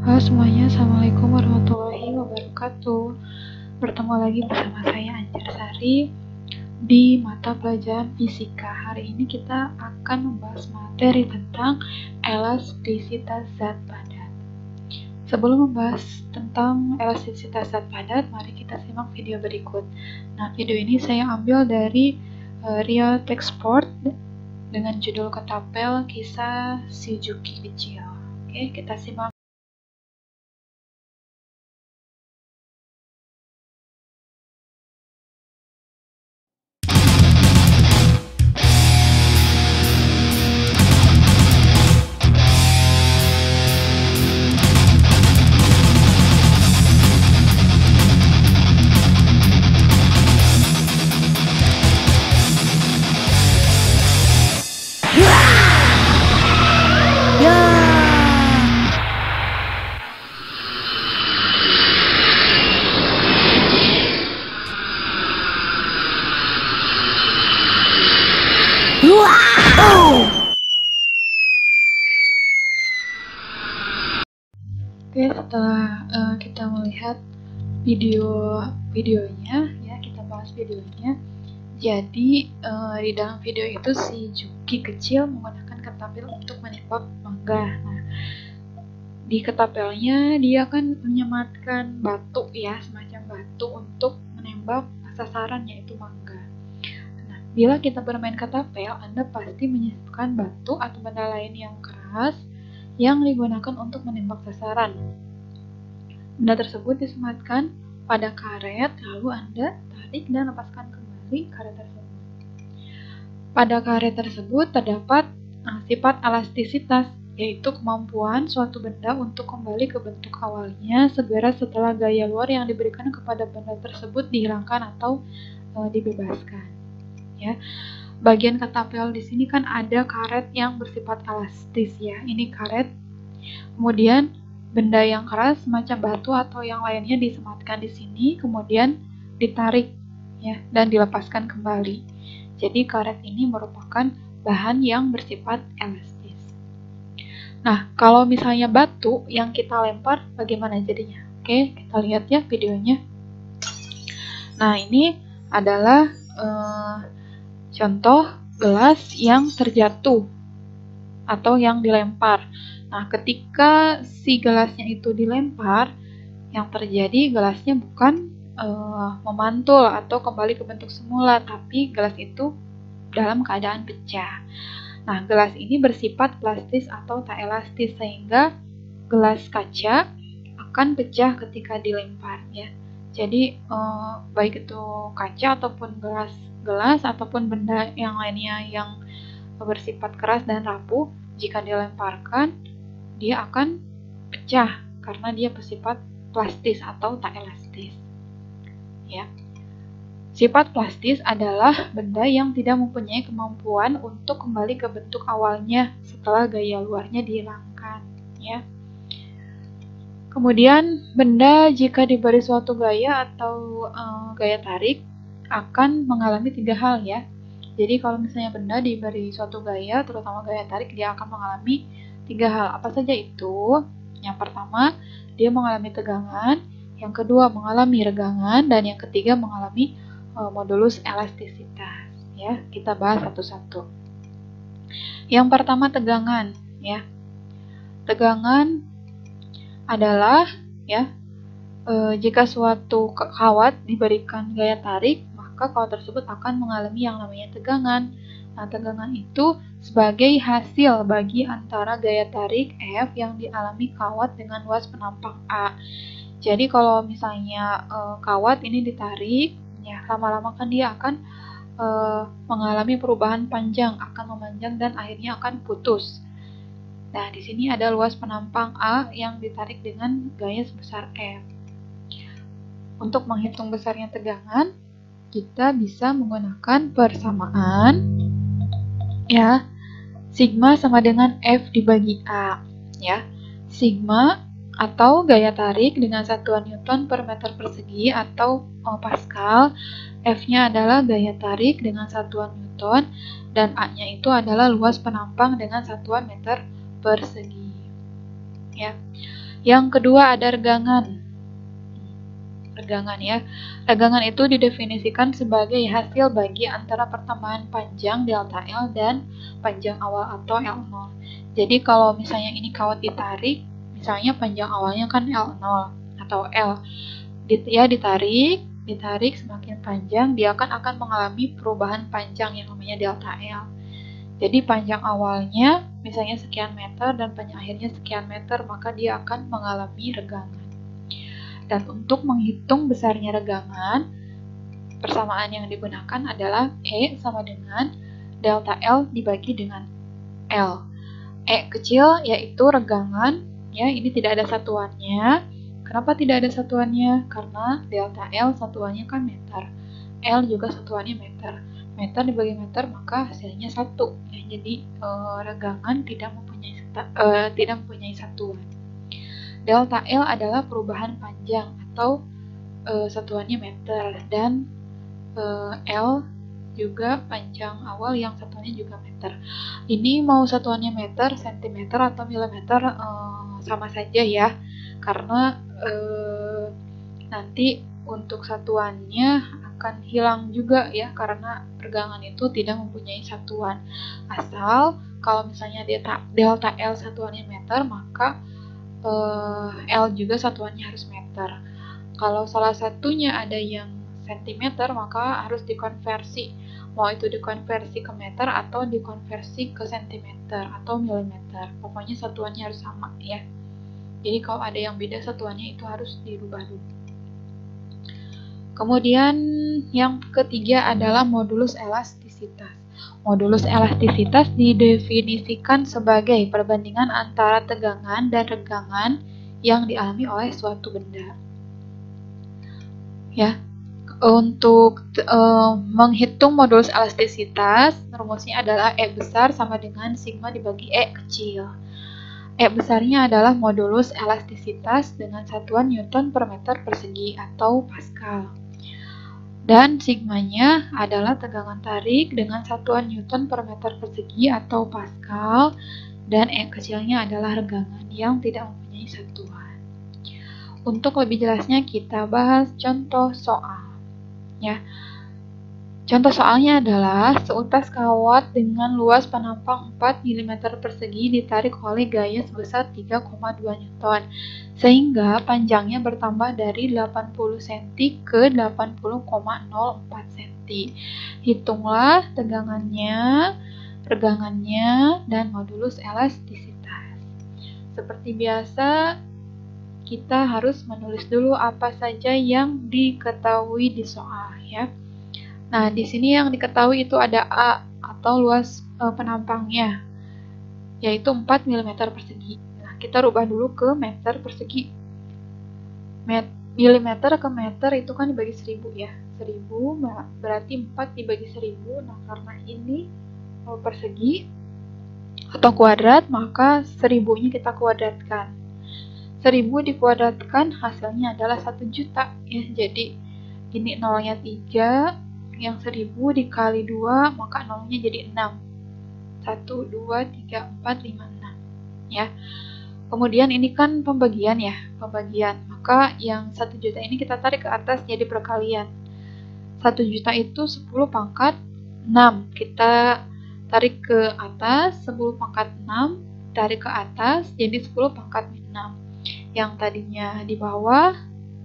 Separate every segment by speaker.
Speaker 1: Halo semuanya, Assalamualaikum warahmatullahi wabarakatuh. Bertemu lagi bersama saya Anjar Sari di mata pelajaran fisika. Hari ini kita akan membahas materi tentang elastisitas zat padat. Sebelum membahas tentang elastisitas zat padat, mari kita simak video berikut. Nah, video ini saya ambil dari Rio Textport dengan judul Ketapel Kisah Si Juki Kecil. Oke, kita simak. Oke, setelah kita melihat videonya, ya kita bahas videonya. Jadi di dalam video itu si Juki kecil menggunakan ketapel untuk menembak mangga. Nah, di ketapelnya dia akan menyematkan batu, ya, semacam batu untuk menembak sasaran, yaitu mangga. Nah, bila kita bermain ketapel, Anda pasti menyiapkan batu atau benda lain yang keras yang digunakan untuk menembak sasaran. Benda tersebut disematkan pada karet, lalu Anda tarik dan lepaskan kembali karet tersebut. Pada karet tersebut terdapat sifat elastisitas, yaitu kemampuan suatu benda untuk kembali ke bentuk awalnya segera setelah gaya luar yang diberikan kepada benda tersebut dihilangkan atau dibebaskan. Ya. Bagian ketapel di sini kan ada karet yang bersifat elastis, ya. Ini karet. Kemudian benda yang keras semacam batu atau yang lainnya disematkan di sini, kemudian ditarik, ya, dan dilepaskan kembali. Jadi karet ini merupakan bahan yang bersifat elastis. Nah, kalau misalnya batu yang kita lempar, bagaimana jadinya? Oke, kita lihat ya videonya. Nah, ini adalah contoh gelas yang terjatuh atau yang dilempar. Nah, ketika si gelasnya itu dilempar, yang terjadi gelasnya bukan memantul atau kembali ke bentuk semula, tapi gelas itu dalam keadaan pecah. Nah, gelas ini bersifat plastis atau tak elastis, sehingga gelas kaca akan pecah ketika dilempar, ya. Jadi baik itu kaca ataupun gelas ataupun benda yang lainnya yang bersifat keras dan rapuh, jika dilemparkan dia akan pecah karena dia bersifat plastis atau tak elastis, ya. Sifat plastis adalah benda yang tidak mempunyai kemampuan untuk kembali ke bentuk awalnya setelah gaya luarnya dihilangkan, ya. Kemudian benda jika diberi suatu gaya atau gaya tarik akan mengalami 3 hal, ya. Jadi kalau misalnya benda diberi suatu gaya, terutama gaya tarik, dia akan mengalami 3 hal. Apa saja itu? Yang pertama, dia mengalami tegangan, yang kedua mengalami regangan, dan yang ketiga mengalami modulus elastisitas, ya. Kita bahas satu-satu. Yang pertama, tegangan, ya. Tegangan adalah, ya, jika suatu kawat diberikan gaya tarik, maka kawat tersebut akan mengalami yang namanya tegangan. Nah, tegangan itu sebagai hasil bagi antara gaya tarik F yang dialami kawat dengan luas penampang A. Jadi kalau misalnya kawat ini ditarik, ya, lama-lama kan dia akan mengalami perubahan panjang, akan memanjang dan akhirnya akan putus. Nah, di sini ada luas penampang A yang ditarik dengan gaya sebesar F. Untuk menghitung besarnya tegangan, kita bisa menggunakan persamaan, ya. Sigma sama dengan F dibagi A, ya. Sigma atau gaya tarik dengan satuan Newton per meter persegi atau Pascal. F-nya adalah gaya tarik dengan satuan Newton dan A-nya itu adalah luas penampang dengan satuan meter persegi, ya. Yang kedua ada regangan. Regangan ya. Regangan itu didefinisikan sebagai hasil bagi antara pertambahan panjang delta L dan panjang awal atau L0. Jadi kalau misalnya ini kawat ditarik, misalnya panjang awalnya kan L0 atau L. Ya ditarik semakin panjang dia akan mengalami perubahan panjang yang namanya delta L. Jadi panjang awalnya misalnya sekian meter dan panjang akhirnya sekian meter, maka dia akan mengalami regangan. Dan untuk menghitung besarnya regangan, persamaan yang digunakan adalah E sama dengan delta L dibagi dengan L. E kecil yaitu regangan, ya ini tidak ada satuannya. Kenapa tidak ada satuannya? Karena delta L satuannya kan meter, L juga satuannya meter. Meter dibagi meter maka hasilnya 1. Ya, jadi regangan tidak mempunyai satuan. Delta L adalah perubahan panjang atau satuannya meter, dan L juga panjang awal yang satuannya juga meter. Ini mau satuannya meter, sentimeter, atau milimeter sama saja ya, karena nanti untuk satuannya akan hilang juga ya, karena regangan itu tidak mempunyai satuan. Asal kalau misalnya delta L satuannya meter, maka L juga satuannya harus meter. Kalau salah satunya ada yang sentimeter, maka harus dikonversi. Mau itu dikonversi ke meter atau dikonversi ke sentimeter atau milimeter. Pokoknya satuannya harus sama ya. Jadi kalau ada yang beda satuannya itu harus dirubah dulu. Kemudian yang ketiga adalah modulus elastisitas. Modulus elastisitas didefinisikan sebagai perbandingan antara tegangan dan regangan yang dialami oleh suatu benda. Ya, untuk menghitung modulus elastisitas, rumusnya adalah E besar sama dengan sigma dibagi E kecil. E besarnya adalah modulus elastisitas dengan satuan Newton per meter persegi atau Pascal. Dan sigmanya adalah tegangan tarik dengan satuan Newton per meter persegi atau Pascal, dan E kecilnya adalah regangan yang tidak mempunyai satuan. Untuk lebih jelasnya kita bahas contoh soal. Ya. Contoh soalnya adalah seutas kawat dengan luas penampang 4 mm persegi ditarik oleh gaya sebesar 3,2 Newton, sehingga panjangnya bertambah dari 80 cm ke 80,04 cm. Hitunglah tegangannya, regangannya, dan modulus elastisitas. Seperti biasa, kita harus menulis dulu apa saja yang diketahui di soal ya. Nah, di sini yang diketahui itu ada A atau luas penampangnya, yaitu 4 mm persegi. Nah, kita rubah dulu ke meter persegi. Milimeter ke meter itu kan dibagi 1000 ya. 1000 berarti 4 dibagi 1000. Nah, karena ini persegi atau kuadrat, maka 1000-nya kita kuadratkan. 1000 dikuadratkan hasilnya adalah 1 juta ya. Jadi ini nolnya 3. Yang 1000 dikali 2, maka nolnya jadi 6. 1, 2, 3, 4, 5, 6. Ya. Kemudian ini kan pembagian ya, pembagian. Maka yang 1 juta ini kita tarik ke atas jadi perkalian. 1 juta itu 10 pangkat 6. Kita tarik ke atas, 10 pangkat 6, tarik ke atas, jadi 10 pangkat 6. Yang tadinya di bawah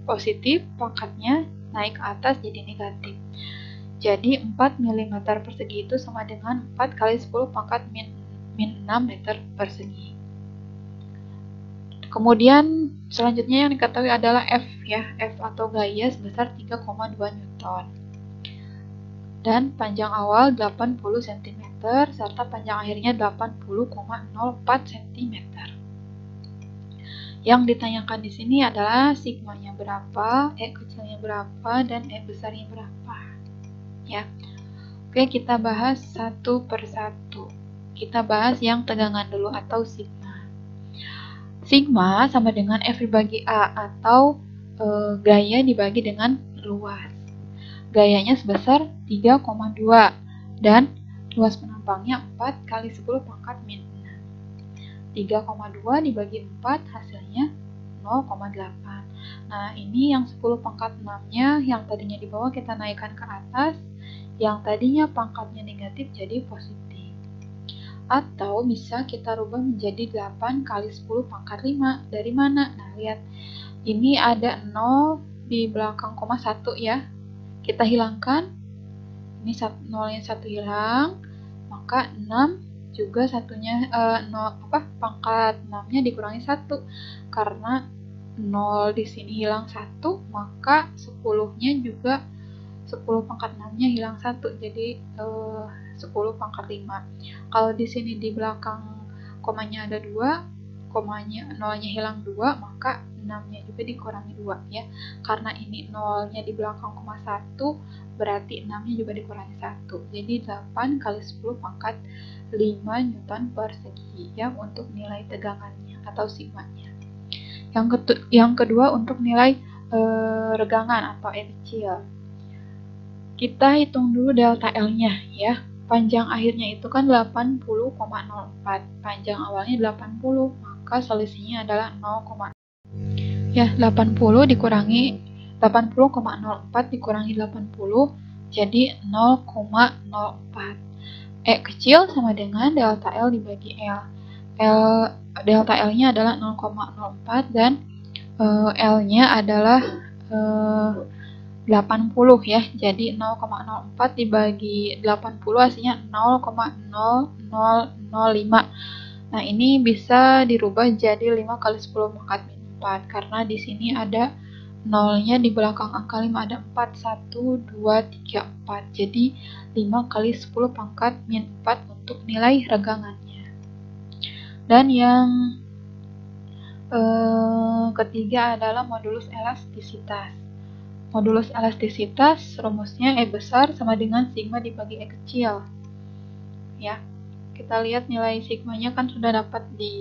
Speaker 1: positif, pangkatnya naik ke atas jadi negatif. Jadi 4 mm persegi itu sama dengan 4 kali 10 pangkat min 6 meter persegi. Kemudian selanjutnya yang diketahui adalah F ya, F atau gaya sebesar 3,2 Newton. Dan panjang awal 80 cm serta panjang akhirnya 80,04 cm. Yang ditanyakan di sini adalah sigmanya berapa, E kecilnya berapa, dan E besarnya berapa. Ya. Oke, kita bahas satu persatu. Kita bahas yang tegangan dulu atau sigma. Sigma sama dengan F dibagi A atau gaya dibagi dengan luas. Gayanya sebesar 3,2 dan luas penampangnya 4 kali 10 pangkat min 6. 3,2 dibagi 4 hasilnya 0,8. Nah, ini yang 10 pangkat 6-nya yang tadinya di bawah kita naikkan ke atas, yang tadinya pangkatnya negatif jadi positif. Atau bisa kita rubah menjadi 8 kali 10 pangkat 5. Dari mana? Nah, lihat. Ini ada 0 di belakang koma 1 ya. Kita hilangkan. Ini 0-nya 1 hilang. Maka 6 juga satunya pangkat 6-nya dikurangi 1. Karena 0 di sini hilang 1, maka 10-nya juga 10 pangkat 6-nya hilang 1. Jadi 10 pangkat 5. Kalau di sini di belakang komanya ada 2, komanya 0-nya hilang 2, maka 6-nya juga dikurangi 2 ya. Karena ini 0-nya di belakang koma 1, berarti 6-nya juga dikurangi 1. Jadi 8 kali 10 pangkat 5 Newton per segi ya untuk nilai tegangannya atau sigmanya. Yang kedua untuk nilai regangan atau E kecil. Kita hitung dulu delta L-nya ya. Panjang akhirnya itu kan 80,04. Panjang awalnya 80, maka selisihnya adalah 0, ya 80 dikurangi 80,04 dikurangi 80 jadi 0,04. E kecil sama dengan delta L dibagi L. Delta L-nya adalah 0,04 dan L-nya adalah 80 ya. Jadi 0,04 dibagi 80 hasilnya 0,0005. Nah, ini bisa dirubah jadi 5 kali 10 pangkat min 4 karena di sini ada 0-nya di belakang angka 5 ada 4, 1, 2, 3, 4. Jadi 5 kali 10 pangkat min 4 untuk nilai regangannya. Dan yang ketiga adalah modulus elastisitas. Modulus elastisitas rumusnya E besar sama dengan sigma dibagi E kecil. Ya. Kita lihat nilai sigmanya kan sudah dapat di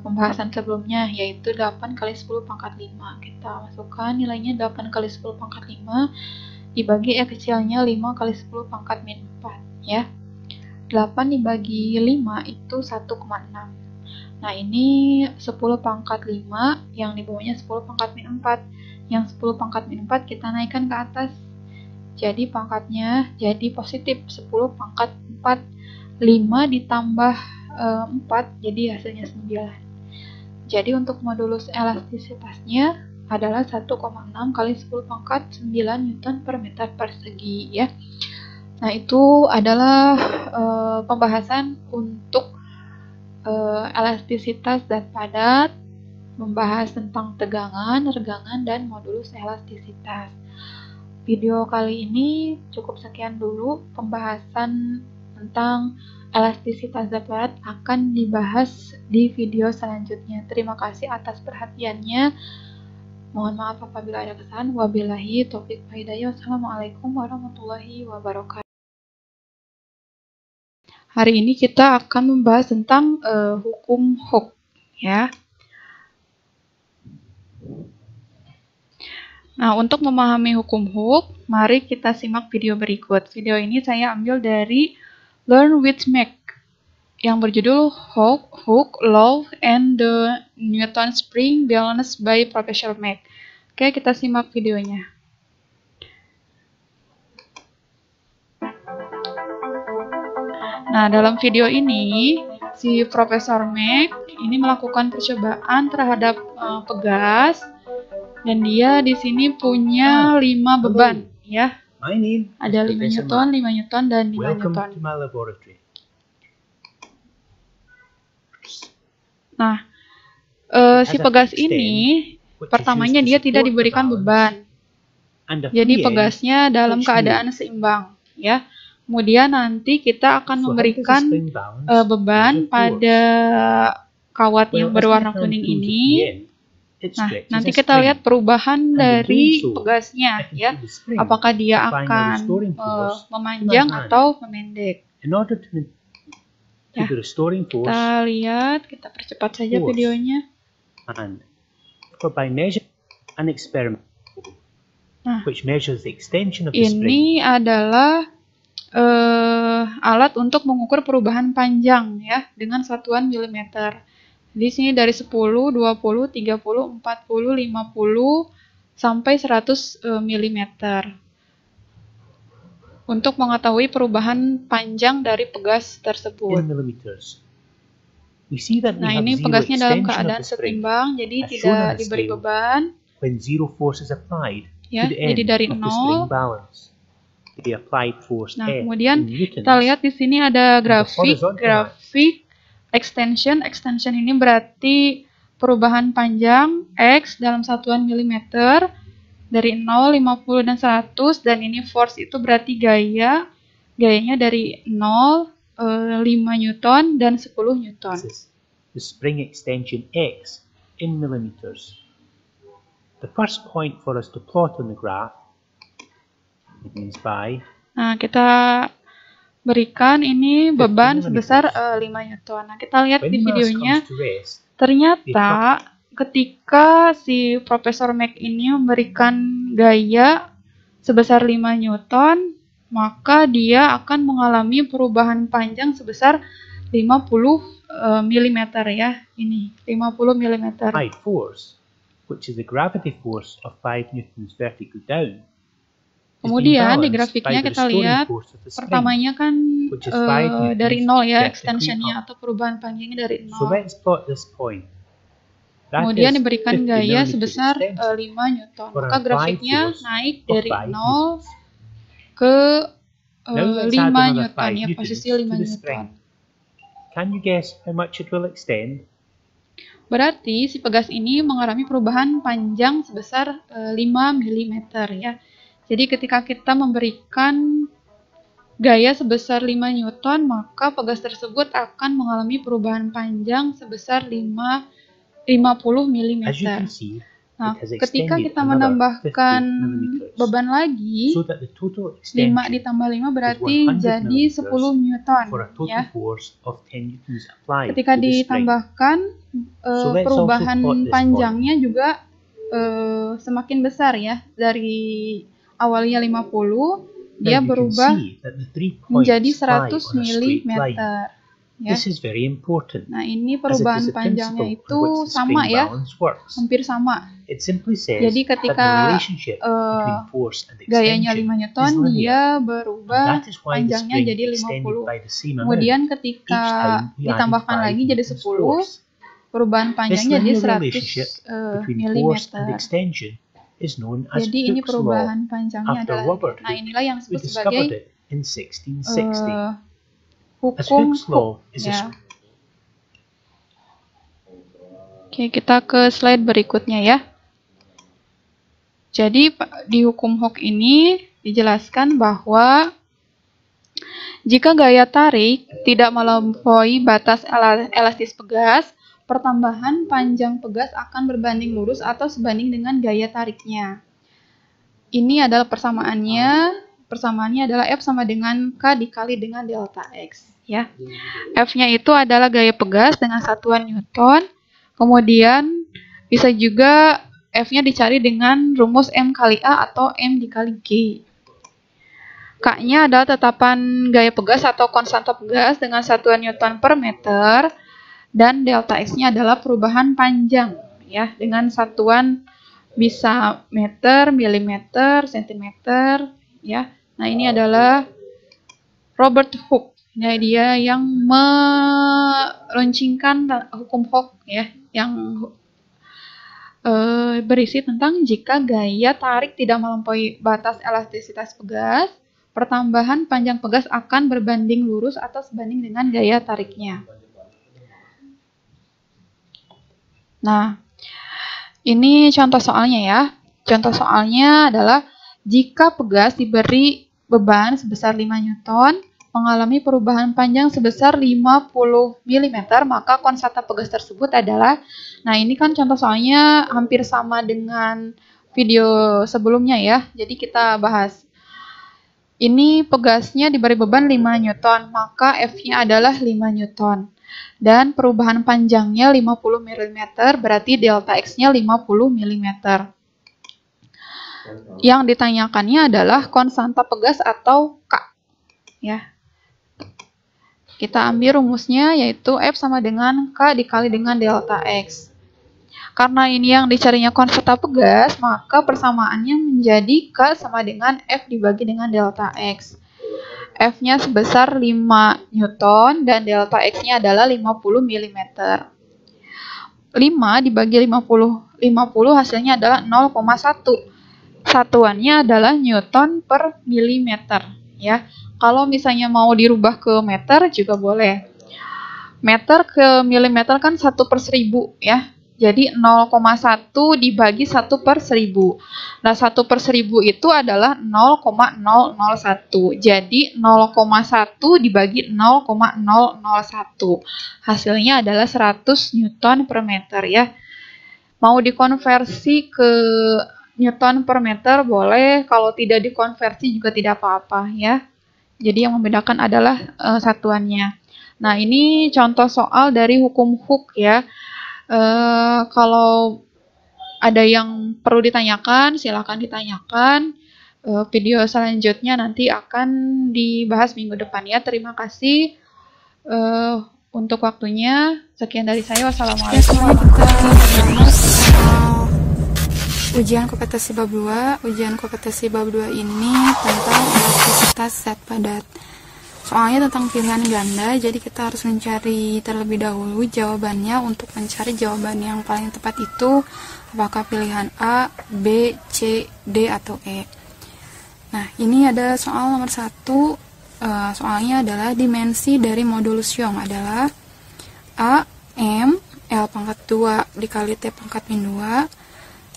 Speaker 1: pembahasan sebelumnya, yaitu 8 kali 10 pangkat 5. Kita masukkan nilainya 8 kali 10 pangkat 5 dibagi E kecilnya 5 kali 10 pangkat min 4 ya. 8 dibagi 5 itu 1,6. Nah, ini 10 pangkat 5, yang di bawahnya 10 pangkat min 4. Yang 10 pangkat min 4 kita naikkan ke atas. Jadi pangkatnya jadi positif 10 pangkat 4. 5 ditambah 4 jadi hasilnya 9. Jadi untuk modulus elastisitasnya adalah 1,6 kali 10 pangkat 9 Newton per meter persegi ya. Nah, itu adalah pembahasan untuk elastisitas zat padat, membahas tentang tegangan, regangan, dan modulus elastisitas. Video kali ini cukup sekian dulu. Pembahasan tentang elastisitas zat padat akan dibahas di video selanjutnya. Terima kasih atas perhatiannya. Mohon maaf apabila ada kesalahan. Wabillahi taufiq wal hidayah. Wassalamualaikum warahmatullahi wabarakatuh. Hari ini kita akan membahas tentang hukum Hooke ya. Nah, untuk memahami hukum Hooke, mari kita simak video berikut. Video ini saya ambil dari Learn with Mac yang berjudul Hooke Law and the Newton Spring Balance by Professor Mac. Oke, kita simak videonya. Nah, dalam video ini si Profesor Mac ini melakukan percobaan terhadap pegas dan dia di sini punya 5 beban ya. Ada 5 Newton, 5 Newton, dan 5 Newton. Nah, si pegas ini pertamanya dia tidak diberikan beban. Jadi pegasnya dalam keadaan seimbang ya. Kemudian nanti kita akan memberikan beban pada kawat yang berwarna kuning ini. Nah, nanti kita lihat perubahan dari pegasnya ya. Apakah dia akan memanjang atau memendek. Ya, kita lihat, kita percepat saja videonya. Nah, ini adalah alat untuk mengukur perubahan panjang ya dengan satuan milimeter. Di sini dari 10, 20, 30, 40, 50 sampai 100 mm. Untuk mengetahui perubahan panjang dari pegas tersebut. Nah, ini pegasnya dalam keadaan setimbang, jadi tidak diberi beban. Ya, jadi dari 0. Nah, kemudian kita lihat di sini ada grafik extension. Extension ini berarti perubahan panjang X dalam satuan milimeter dari 0, 50, dan 100. Dan ini force itu berarti gayanya dari 0, 5 Newton, dan 10 Newton.
Speaker 2: The spring extension X in millimeters. The first point for us to plot on the graph begins by.
Speaker 1: Nah, kita berikan ini beban sebesar 5 Newton. Nah, kita lihat di videonya, ternyata ketika si Profesor Mac ini memberikan gaya sebesar 5 Newton, maka dia akan mengalami perubahan panjang sebesar 50 mm ya. Ini 50 mm.
Speaker 2: Force, which is the gravity force of 5 newtons vertical down.
Speaker 1: Kemudian di grafiknya kita lihat pertamanya kan dari 0 ya, extensionnya atau perubahan panjangnya dari 0. Kemudian diberikan gaya sebesar 5 Newton. Maka grafiknya naik dari 0 ke 5 Newton ya, posisi 5 Newton.
Speaker 2: Can you guess how much it will extend?
Speaker 1: Berarti si pegas ini mengalami perubahan panjang sebesar 5 mm ya. Jadi ketika kita memberikan gaya sebesar 5 Newton, maka pegas tersebut akan mengalami perubahan panjang sebesar 50 mm. Nah, ketika kita menambahkan beban lagi, 5 ditambah 5 berarti jadi 10 Newton ya. Ketika ditambahkan, perubahan panjangnya juga semakin besar ya. Dari awalnya 50, dia berubah menjadi 100 mm. Ya. Nah, ini perubahan panjangnya itu sama ya, hampir sama. Jadi ketika gayanya 5 Newton, dia berubah panjangnya jadi 50. Kemudian ketika ditambahkan lagi jadi 10, perubahan panjangnya jadi 100 mm. Jadi ini perubahan panjangnya adalah, nah inilah yang disebut sebagai hukum Hooke ya. Oke, kita ke slide berikutnya ya. Jadi di hukum Hooke ini dijelaskan bahwa jika gaya tarik tidak melampaui batas elastis pegas, pertambahan panjang pegas akan berbanding lurus atau sebanding dengan gaya tariknya. Ini adalah persamaannya. Persamaannya adalah F sama dengan K dikali dengan delta X. Ya, F-nya itu adalah gaya pegas dengan satuan Newton. Kemudian bisa juga F-nya dicari dengan rumus M kali A atau M dikali G. K-nya adalah tetapan gaya pegas atau konstanta pegas dengan satuan Newton per meter. Dan delta X-nya adalah perubahan panjang ya, dengan satuan bisa meter, milimeter, sentimeter ya. Nah, ini adalah Robert Hooke. Nah, dia yang meluncurkan hukum Hooke ya, yang berisi tentang jika gaya tarik tidak melampaui batas elastisitas pegas, pertambahan panjang pegas akan berbanding lurus atau sebanding dengan gaya tariknya. Nah, ini contoh soalnya ya. Contoh soalnya adalah jika pegas diberi beban sebesar 5 Newton, mengalami perubahan panjang sebesar 50 mm, maka konstanta pegas tersebut adalah, nah ini kan contoh soalnya hampir sama dengan video sebelumnya ya, jadi kita bahas. Ini pegasnya diberi beban 5 Newton, maka F-nya adalah 5 Newton. Dan perubahan panjangnya 50 mm, berarti delta X-nya 50 mm. Yang ditanyakannya adalah konstanta pegas atau K. Ya. Kita ambil rumusnya, yaitu F sama dengan K dikali dengan delta X. Karena ini yang dicarinya konvertable gas, maka persamaannya menjadi K sama dengan F dibagi dengan delta X. F-nya sebesar 5 Newton dan delta X-nya adalah 50 mm. 5 dibagi 50 hasilnya adalah 0,1. Satuannya adalah Newton per milimeter, ya. Kalau misalnya mau dirubah ke meter juga boleh. Meter ke milimeter kan 1/1000, ya. Jadi 0,1 dibagi 1/1000. Nah, 1/1000 itu adalah 0,001. Jadi 0,1 dibagi 0,001. Hasilnya adalah 100 Newton per meter, ya. Mau dikonversi ke Newton per meter boleh, kalau tidak dikonversi juga tidak apa-apa, ya. Jadi yang membedakan adalah satuannya. Nah, ini contoh soal dari hukum Hooke, ya. Kalau ada yang perlu ditanyakan, silakan ditanyakan. Video selanjutnya nanti akan dibahas minggu depan, ya. Terima kasih untuk waktunya. Sekian dari saya. Wassalamualaikum warahmatullahi
Speaker 3: wabarakatuh. Ujian kompetensi bab 2. Ujian kompetensi bab 2 ini tentang elastisitas zat padat. Soalnya tentang pilihan ganda, jadi kita harus mencari terlebih dahulu jawabannya. Untuk mencari jawaban yang paling tepat itu apakah pilihan A, B, C, D, atau E. Nah, ini ada soal nomor 1. Soalnya adalah dimensi dari modulus Young adalah A, M, L pangkat 2 dikali T pangkat min 2.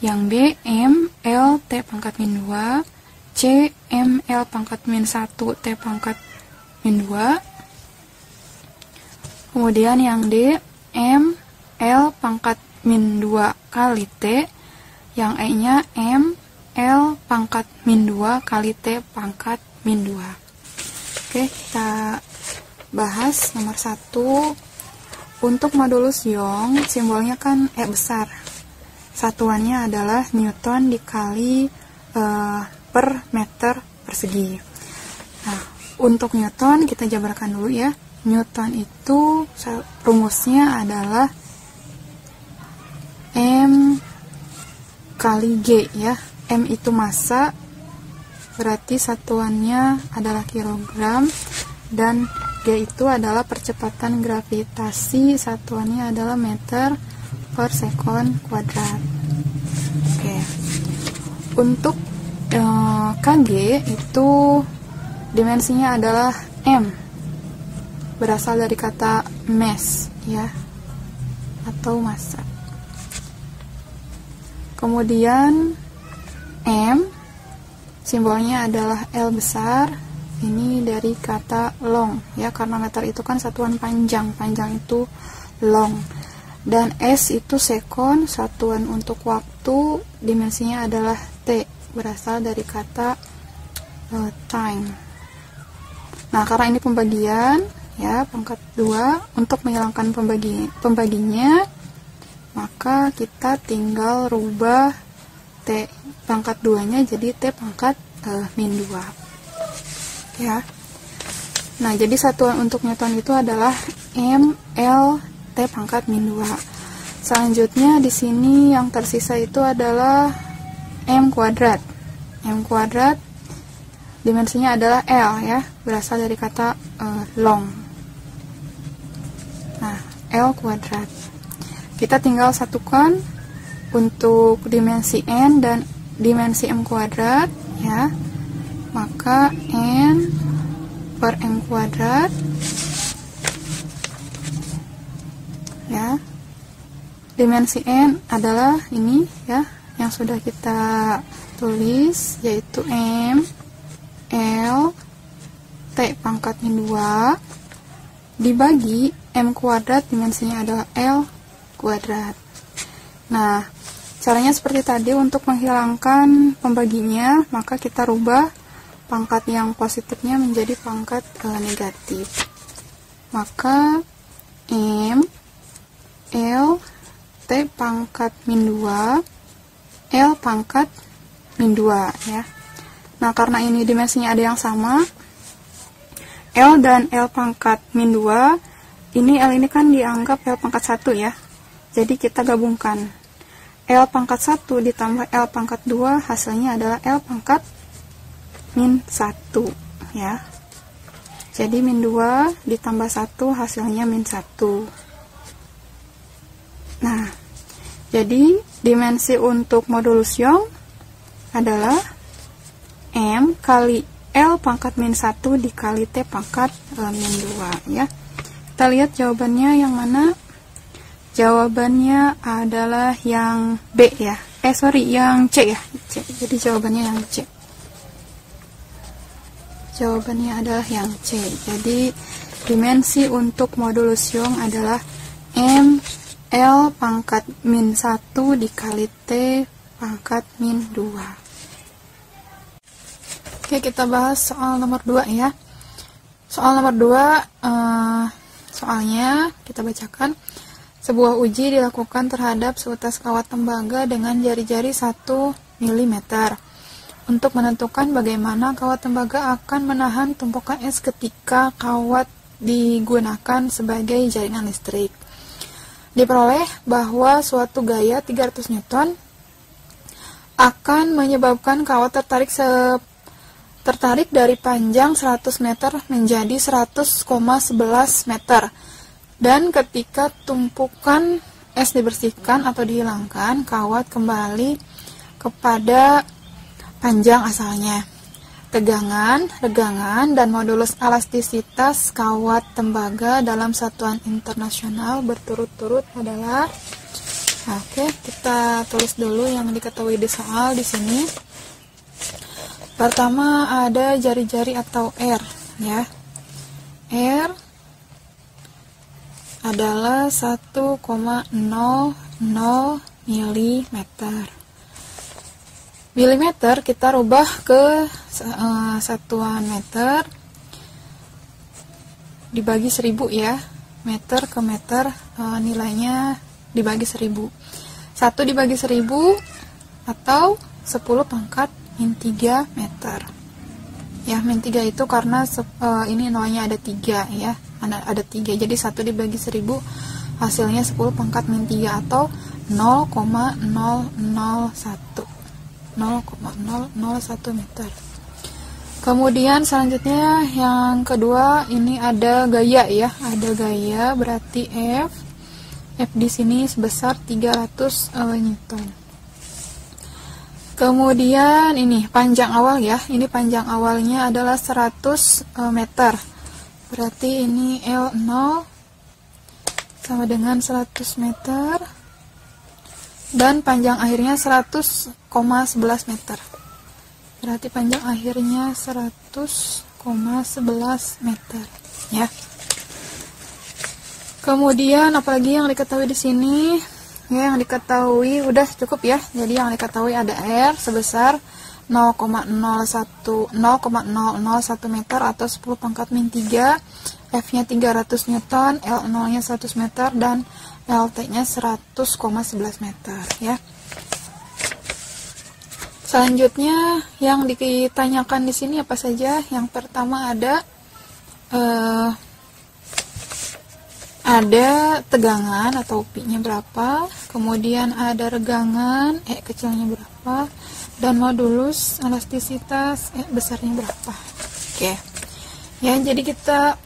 Speaker 3: Yang B, M, L, T pangkat min 2. C, M, L pangkat min 1, T pangkat min 2. Kemudian yang D, M, L pangkat min 2 kali T. Yang E nya M, L pangkat min 2 kali T pangkat min 2. Oke, kita bahas nomor 1. Untuk modulus Young, simbolnya kan E besar. Satuannya adalah Newton dikali per meter persegi. Nah, untuk Newton kita jabarkan dulu, ya. Newton itu rumusnya adalah M kali G, ya. M itu massa, berarti satuannya adalah kilogram, dan G itu adalah percepatan gravitasi, satuannya adalah meter per sekon kuadrat. Oke. Untuk Kg itu dimensinya adalah M, berasal dari kata mass, ya, atau massa. Kemudian M simbolnya adalah L besar, ini dari kata long, ya, karena meter itu kan satuan panjang itu long. Dan S itu sekon, satuan untuk waktu, dimensinya adalah T, berasal dari kata time. Nah, karena ini pembagian, ya, pangkat 2, untuk menghilangkan pembaginya, maka kita tinggal rubah T pangkat 2-nya jadi T pangkat min 2. Ya. Nah, jadi satuan untuk Newton itu adalah M, L, T pangkat min 2. Selanjutnya di sini yang tersisa itu adalah M kuadrat. M kuadrat dimensinya adalah L, ya, berasal dari kata long. Nah, L kuadrat. Kita tinggal satukan untuk dimensi N dan dimensi M kuadrat, ya. Maka N per M kuadrat, ya. Dimensi N adalah ini, ya, yang sudah kita tulis, yaitu M, L, T pangkat min 2 dibagi M kuadrat, dimensinya adalah L kuadrat. Nah, caranya seperti tadi. Untuk menghilangkan pembaginya, maka kita rubah pangkat yang positifnya menjadi pangkat negatif. Maka M, L, T pangkat min 2, L pangkat min 2, ya. Nah, karena ini dimensinya ada yang sama, L dan L pangkat min 2, ini L ini kan dianggap L pangkat 1 ya. Jadi kita gabungkan. L pangkat 1 ditambah L pangkat 2 hasilnya adalah L pangkat min 1 ya. Jadi min 2 ditambah 1 hasilnya min 1. Nah, jadi dimensi untuk modulus Young adalah M kali L pangkat min 1 dikali T pangkat min 2 ya. Kita lihat jawabannya yang mana? Jawabannya adalah yang B ya. Yang C ya. C. Jadi jawabannya yang C. Jawabannya adalah yang C. Jadi dimensi untuk modulus Young adalah M L pangkat min 1 dikali T pangkat min 2. Oke, kita bahas soal nomor 2 ya. Soal nomor 2, soalnya kita bacakan. Sebuah uji dilakukan terhadap seutas kawat tembaga dengan jari-jari 1 mm. Untuk menentukan bagaimana kawat tembaga akan menahan tumpukan es ketika kawat digunakan sebagai jaringan listrik. Diperoleh bahwa suatu gaya 300 Newton akan menyebabkan kawat tertarik dari panjang 100 meter menjadi 100,11 meter. Dan ketika tumpukan es dibersihkan atau dihilangkan, kawat kembali kepada panjang asalnya. Tegangan, regangan, dan modulus elastisitas kawat tembaga dalam satuan internasional berturut-turut adalah. Oke, kita tulis dulu yang diketahui di soal di sini. Pertama ada jari-jari atau R ya. R adalah 1,00 mm. Milimeter kita rubah ke satuan meter dibagi 1000 ya. Meter ke meter nilainya dibagi 1000. 1 dibagi 1000 atau 10 pangkat min 3 meter. Ya, min 3 itu karena ini nolnya ada 3 ya. Ada 3, jadi 1 dibagi 1000 hasilnya 10 pangkat min 3 atau 0,001 meter. Kemudian selanjutnya yang kedua ini ada gaya ya. Ada gaya berarti F di sini sebesar 300 Newton. Kemudian ini panjang awal ya. Ini panjang awalnya adalah 100 meter. Berarti ini L0 sama dengan 100 meter. Dan panjang akhirnya 100,11 meter. Berarti panjang akhirnya 100,11 meter. Ya. Kemudian apalagi yang diketahui di sini? Ya, yang diketahui udah cukup ya. Jadi yang diketahui ada R sebesar 0,001 meter atau 10 pangkat min 3, F-nya 300 Newton, L0-nya 100 meter, dan LT-nya 100,11 meter ya. Selanjutnya yang ditanyakan di sini apa saja? Yang pertama ada tegangan atau P-nya berapa, kemudian ada regangan kecilnya berapa, dan modulus elastisitas besarnya berapa. Oke. Ya, jadi kita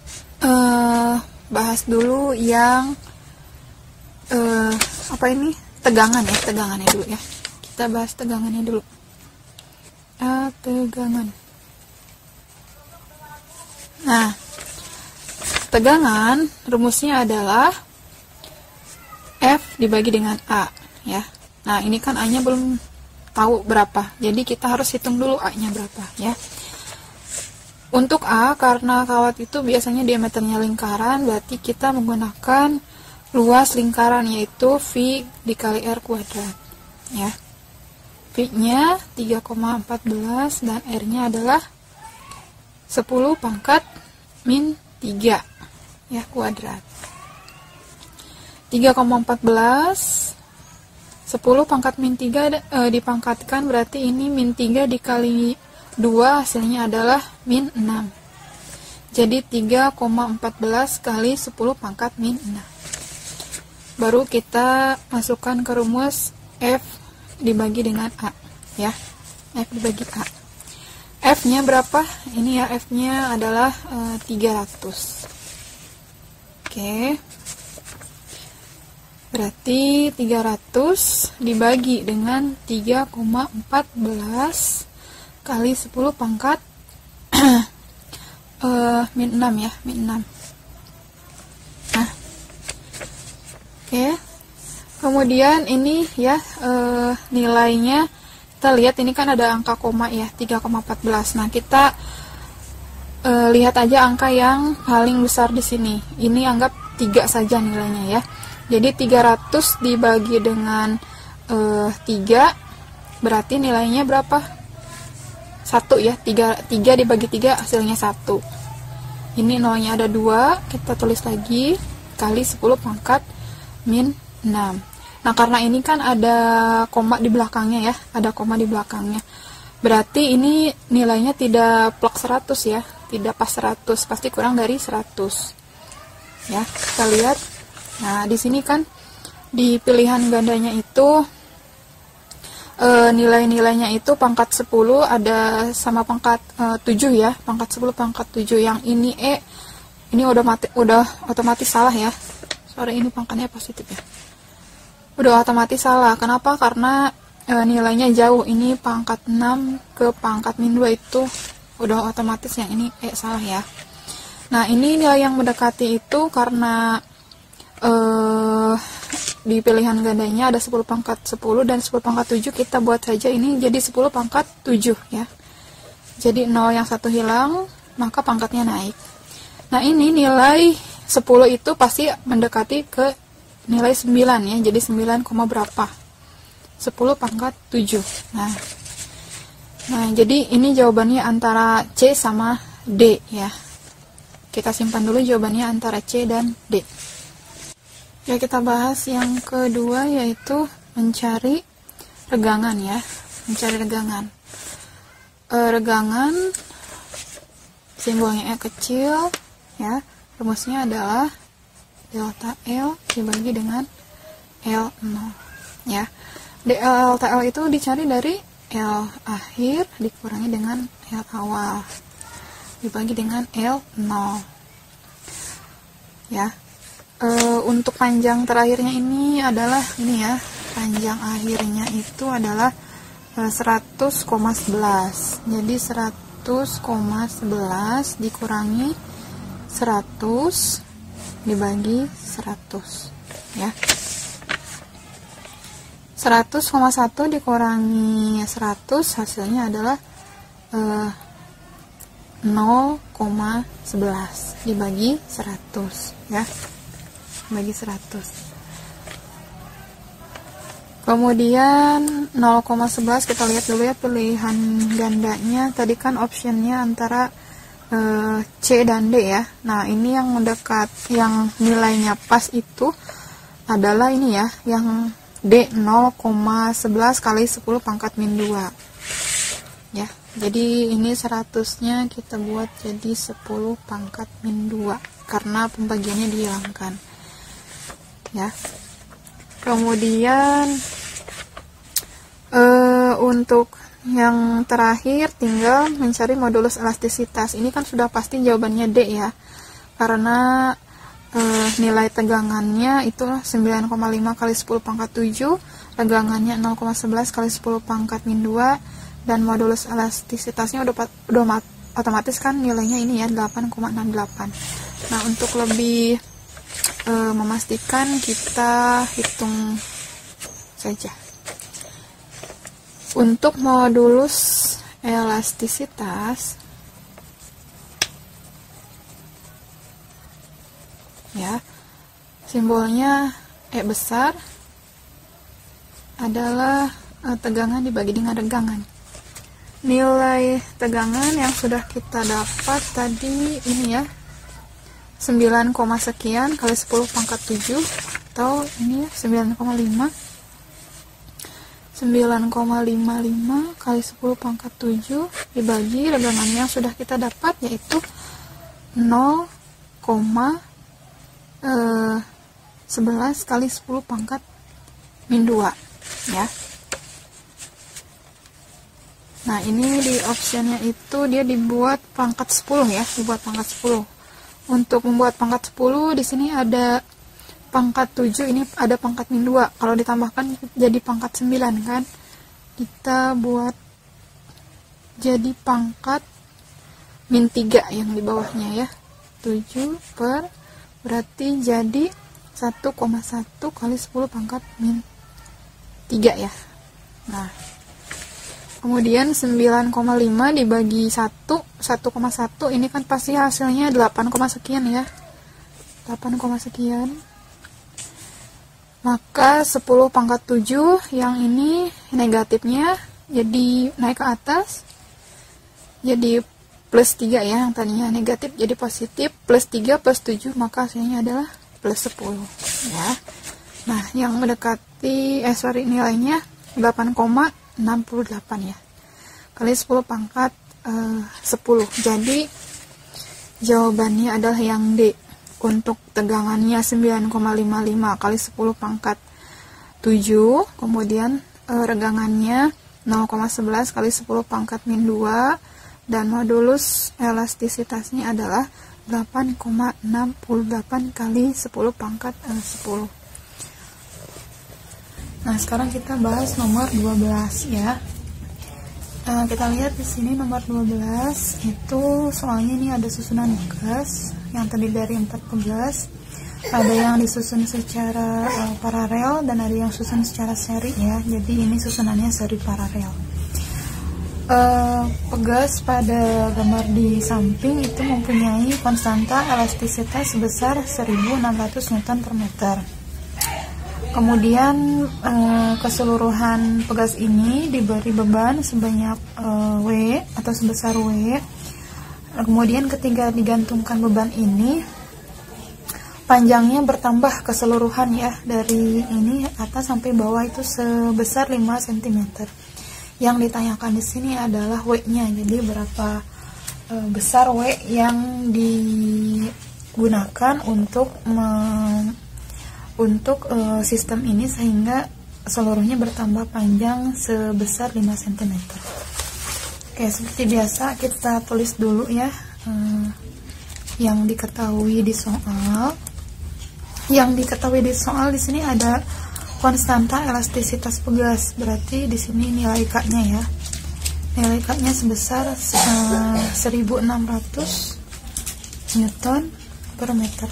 Speaker 3: bahas dulu yang tegangannya dulu ya. Kita bahas tegangannya dulu. Tegangan. Nah, tegangan rumusnya adalah F dibagi dengan A ya. Nah, ini kan A-nya belum tahu berapa. Jadi kita harus hitung dulu A-nya berapa ya. Untuk A, karena kawat itu biasanya diameternya lingkaran, berarti kita menggunakan luas lingkaran yaitu V dikali R kuadrat ya. V-nya 3,14 dan R-nya adalah 10 pangkat min 3 ya kuadrat. 3,14 10 pangkat min 3 dipangkatkan, berarti ini min 3 dikali 2 hasilnya adalah min 6. Jadi 3,14 kali 10 pangkat min 6. Baru kita masukkan ke rumus F dibagi dengan A, ya. F dibagi A. F-nya berapa? Ini ya, F-nya adalah 300. Oke. Berarti 300 dibagi dengan 3,14 kali 10 pangkat min 6 ya, min 6. Nah, oke. Kemudian ini ya, nilainya kita lihat ini kan ada angka koma ya, 3,14. Nah, kita lihat aja angka yang paling besar di sini. Ini anggap 3 saja nilainya ya. Jadi 300 dibagi dengan 3 berarti nilainya berapa? 1 ya. 3 dibagi 3 hasilnya 1. Ini nolnya ada 2, kita tulis lagi kali 10 pangkat min 6. Nah, karena ini kan ada koma di belakangnya ya, ada koma di belakangnya. Berarti ini nilainya tidak plek 100 ya, tidak pas 100, pasti kurang dari 100. Ya, kita lihat. Nah, di sini kan di pilihan gandanya itu nilai-nilainya itu pangkat 10 ada sama pangkat 7 ya, pangkat 10 pangkat 7. Yang ini ini udah otomatis salah ya. Sorry, ini pangkatnya positif ya. Udah otomatis salah. Kenapa? Karena nilainya jauh. Ini pangkat 6 ke pangkat min 2 itu udah otomatis, yang ini salah ya. Nah, ini nilai yang mendekati itu karena di pilihan gandanya ada 10 pangkat 10 dan 10 pangkat 7, kita buat saja ini jadi 10 pangkat 7 ya. Jadi 0 yang satu hilang, maka pangkatnya naik. Nah, ini nilai 10 itu pasti mendekati ke nilai 9 ya, jadi 9, berapa? 10 pangkat 7. Nah, jadi ini jawabannya antara C sama D ya. Kita simpan dulu jawabannya antara C dan D. Ya, kita bahas yang kedua, yaitu mencari regangan ya. Mencari regangan. Regangan simbolnya E kecil ya. Rumusnya adalah delta L dibagi dengan L0 ya. Delta L itu dicari dari L akhir dikurangi dengan L awal dibagi dengan L0 ya. Untuk panjang terakhirnya ini adalah ini ya, panjang akhirnya itu adalah 100,11. Jadi 100,11 dikurangi 100 dibagi 100 ya. 100,1 dikurangi 100 hasilnya adalah 0,11 dibagi 100 ya. Bagi 100. Kemudian 0,11 kita lihat dulu ya pilihan gandanya. Tadi kan optionnya antara C dan D ya. Nah, ini yang mendekat, yang nilainya pas itu adalah ini ya, yang D 0,11 kali 10 pangkat min 2 ya. Jadi ini 100-nya kita buat jadi 10 pangkat min 2 karena pembagiannya dihilangkan ya. Kemudian untuk yang terakhir tinggal mencari modulus elastisitas. Ini kan sudah pasti jawabannya D ya, karena nilai tegangannya itu 9,5 kali 10 pangkat 7, tegangannya 0,11 kali 10 pangkat min 2, dan modulus elastisitasnya udah otomatis kan nilainya ini ya, 8,68. Nah, untuk lebih memastikan kita hitung saja. Untuk modulus elastisitas ya, simbolnya E besar adalah tegangan dibagi dengan regangan. Nilai tegangan yang sudah kita dapat tadi ini ya, 9, sekian kali 10 pangkat 7, atau ini ya 9,55 kali 10 pangkat 7 dibagi regangannya yang sudah kita dapat, yaitu 0,11 kali 10 pangkat min 2 ya. Nah, ini di optionnya itu dia dibuat pangkat 10 ya, dibuat pangkat 10. Untuk membuat pangkat 10 di sini ada pangkat 7, ini ada pangkat min 2. Kalau ditambahkan jadi pangkat 9 kan. Kita buat jadi pangkat min 3 yang di bawahnya ya. 7 per berarti jadi 1,1 kali 10 pangkat min 3 ya. Nah, kemudian 9,5 dibagi 1,1 ini kan pasti hasilnya 8, sekian ya. 8, sekian. Maka 10 pangkat 7 yang ini negatifnya jadi naik ke atas. Jadi plus 3 ya, yang tadinya negatif jadi positif, plus 3 plus 7 maka hasilnya adalah plus 10 ya. Nah, yang mendekati nilainya 8,68 ya. Kali 10 pangkat 10. Jadi jawabannya adalah yang D. Untuk tegangannya 9,55 kali 10 pangkat 7, kemudian regangannya 0,11 kali 10 pangkat min 2, dan modulus elastisitasnya adalah 8,68 kali 10 pangkat 10. Nah, sekarang kita bahas nomor 12 ya. Kita lihat di sini nomor 12 itu soalnya ini ada susunan tugas yang terdiri dari 4 tugas. Ada yang disusun secara paralel dan ada yang susun secara seri ya. Jadi ini susunannya seri paralel. Pegas pada gambar di samping itu mempunyai konstanta elastisitas sebesar 1600 Newton per meter. Kemudian keseluruhan pegas ini diberi beban sebanyak W atau sebesar W. Kemudian ketika digantungkan beban ini, panjangnya bertambah keseluruhan ya, dari ini atas sampai bawah itu sebesar 5 cm. Yang ditanyakan di sini adalah W-nya. Jadi berapa besar W yang digunakan untuk sistem ini sehingga seluruhnya bertambah panjang sebesar 5 cm. Oke, seperti biasa kita tulis dulu ya yang diketahui di soal. Yang diketahui di soal di sini ada konstanta elastisitas pegas, berarti di sini nilai K-nya ya. Nilai K-nya sebesar 1600 Newton per meter.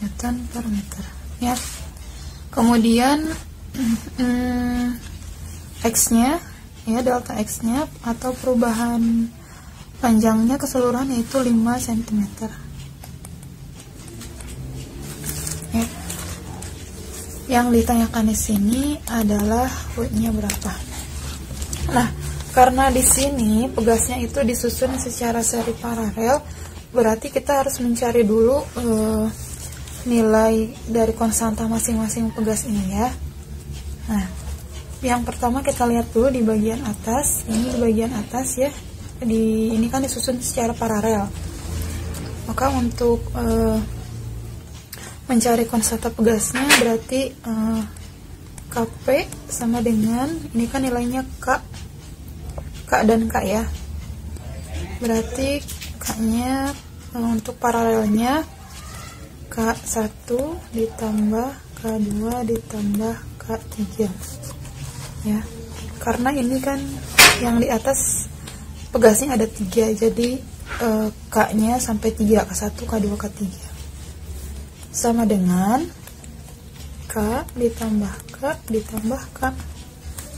Speaker 3: Newton per meter ya. Kemudian X-nya ya, delta X-nya atau perubahan panjangnya keseluruhan yaitu 5 cm ya. Yang ditanyakan di sini adalah W-nya berapa. Nah, karena di sini pegasnya itu disusun secara seri paralel, berarti kita harus mencari dulu nilai dari konstanta masing-masing pegas ini ya. Nah, yang pertama kita lihat dulu di bagian atas. Ini di bagian atas ya. Ini kan disusun secara paralel. Maka untuk mencari konstanta pegasnya berarti Kp sama dengan, ini kan nilainya K dan K ya. Berarti K-nya untuk paralelnya K1 ditambah K2 ditambah K3 ya. Karena ini kan yang di atas pegasnya ada 3, jadi K-nya sampai 3, K1, K2, K3 sama dengan K ditambah K ditambah K.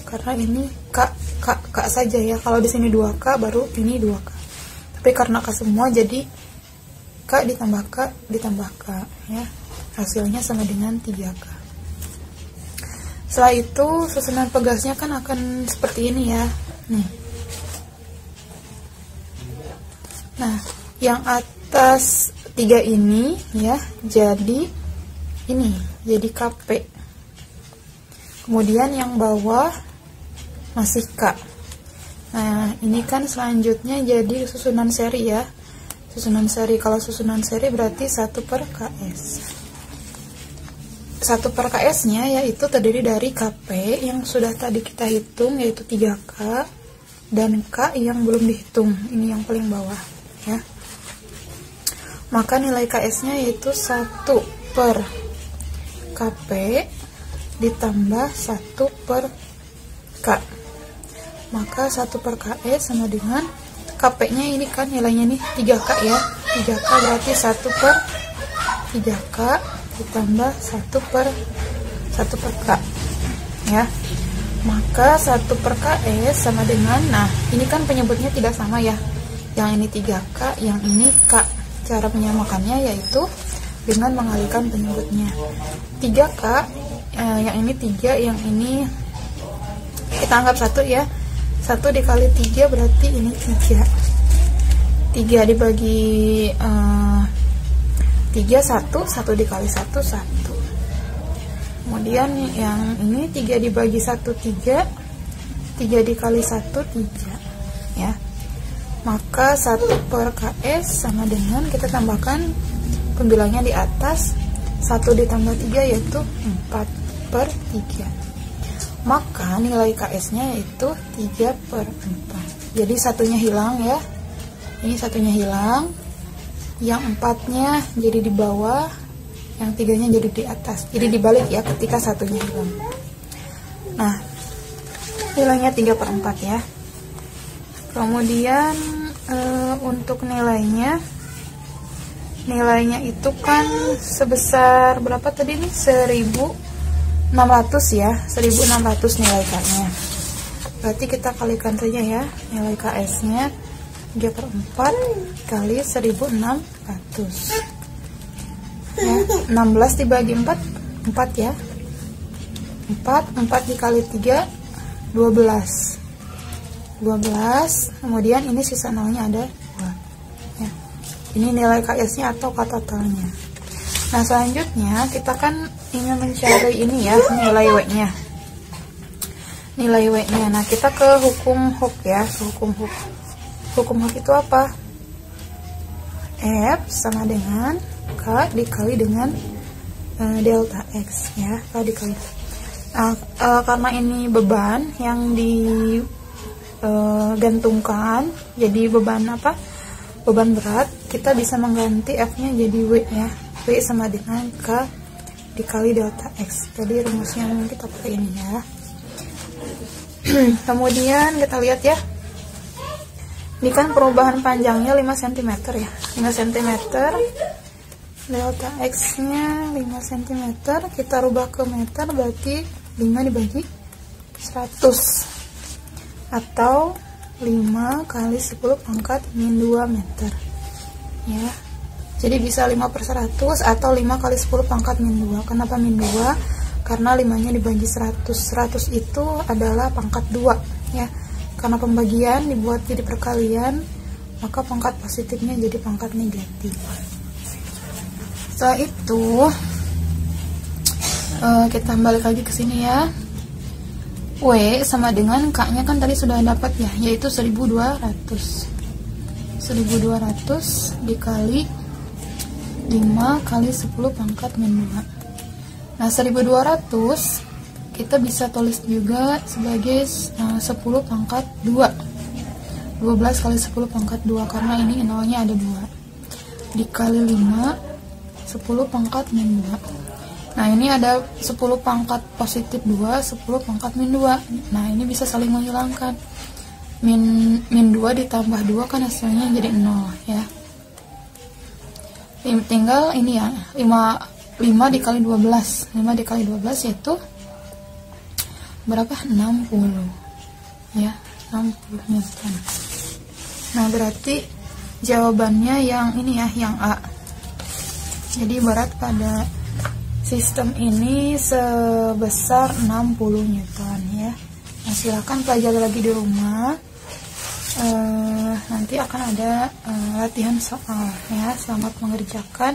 Speaker 3: Karena ini K saja ya. Kalau di sini 2K baru ini 2K. Tapi karena K semua jadi K ditambah K ditambah K ya. Hasilnya sama dengan 3K. Setelah itu susunan pegasnya kan akan seperti ini ya. Nih. Nah, yang atas 3 ini ya, jadi ini jadi Kp. Kemudian yang bawah masih K. Nah, ini kan selanjutnya jadi susunan seri ya. Susunan seri. Kalau susunan seri berarti 1 per KS. 1 per KS nya yaitu terdiri dari KP yang sudah tadi kita hitung yaitu 3K, dan K yang belum dihitung, ini yang paling bawah ya. Maka nilai KS nya yaitu 1 per KP ditambah 1 per K. Maka 1 per KS sama dengan KP nya ini kan nilainya nih 3K ya. 3K berarti 1 per 3K ditambah 1 per K ya. Maka 1 per KS sama dengan, nah ini kan penyebutnya tidak sama ya, yang ini 3K, yang ini K. Cara menyamakannya yaitu dengan mengalihkan penyebutnya. 3K, yang ini 3, yang ini kita anggap 1 ya. 1 dikali 3 berarti ini 3. 3 dibagi 3, 1 dikali 1, 1. Kemudian yang ini 3 dibagi 1, 3. 3 dikali 1, 3 ya. Maka 1 per KS sama dengan, kita tambahkan pembilangnya di atas, 1 ditambah 3 yaitu 4 per 3. Maka nilai KS nya yaitu 3 per 4. Jadi satunya hilang ya. Ini satunya hilang, yang 4 nya jadi di bawah, yang 3 nya jadi di atas. Jadi dibalik ya ketika satunya hilang. Nah, nilainya 3 per 4 ya. Kemudian untuk nilainya itu kan sebesar berapa tadi nih? 1600 ya. 1600 nilai K-nya. Berarti kita kalikan saja ya. Nilai KS-nya 3 per 4 kali 1600 ya. 16 dibagi 4 ya. 4 dikali 3 12. Kemudian ini sisa nolnya ada 2 ya. Ini nilai KS-nya atau K totalnya. Nah, selanjutnya kita kan ingin mencari ini ya, nilai W-nya. Nilai W-nya. Nah, kita ke hukum Hooke ya, hukum Hooke. Hukum Hooke itu apa? F sama dengan K dikali dengan delta X ya, K dikali. Nah, karena ini beban yang digantungkan, jadi beban apa? Beban berat, kita bisa mengganti F-nya jadi W ya. W sama dengan K dikali delta X. Jadi rumusnya kita pakai ini ya. Kemudian kita lihat ya. Ini kan perubahan panjangnya 5 cm ya. 5 cm. Delta X-nya 5 cm. Kita rubah ke meter berarti 5 dibagi 100. Atau 5 kali 10 pangkat min 2 meter. Ya. Jadi bisa 5 per 100 atau 5 kali 10 pangkat min 2. Kenapa min 2? Karena 5-nya dibagi 100. 100 itu adalah pangkat 2 ya. Karena pembagian dibuat jadi perkalian, maka pangkat positifnya jadi pangkat negatif. Setelah itu kita balik lagi ke sini ya. W sama dengan K-nya kan tadi sudah dapat ya, yaitu 1200. 1200 dikali 5 kali 10 pangkat min 2. Nah, 1200 kita bisa tulis juga sebagai 10 pangkat 2. 12 kali 10 pangkat 2 karena ini nolnya ada 2. Dikali 5 10 pangkat min 2. Nah, ini ada 10 pangkat positif 2, 10 pangkat min 2. Nah, ini bisa saling menghilangkan. Min 2 ditambah 2 kan hasilnya jadi 0 ya. Tinggal ini ya, 5 dikali 12. 5 dikali 12 yaitu berapa? 60 ya, 60 Newton. Nah, berarti jawabannya yang ini ya, yang A. Jadi berat pada sistem ini sebesar 60 Newton ya. Nah, silakan pelajari lagi di rumah. Nanti akan ada latihan soal ya. Selamat mengerjakan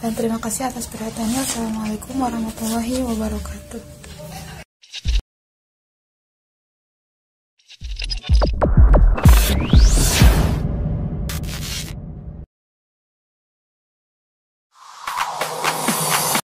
Speaker 3: dan terima kasih atas perhatiannya. Assalamualaikum warahmatullahi wabarakatuh.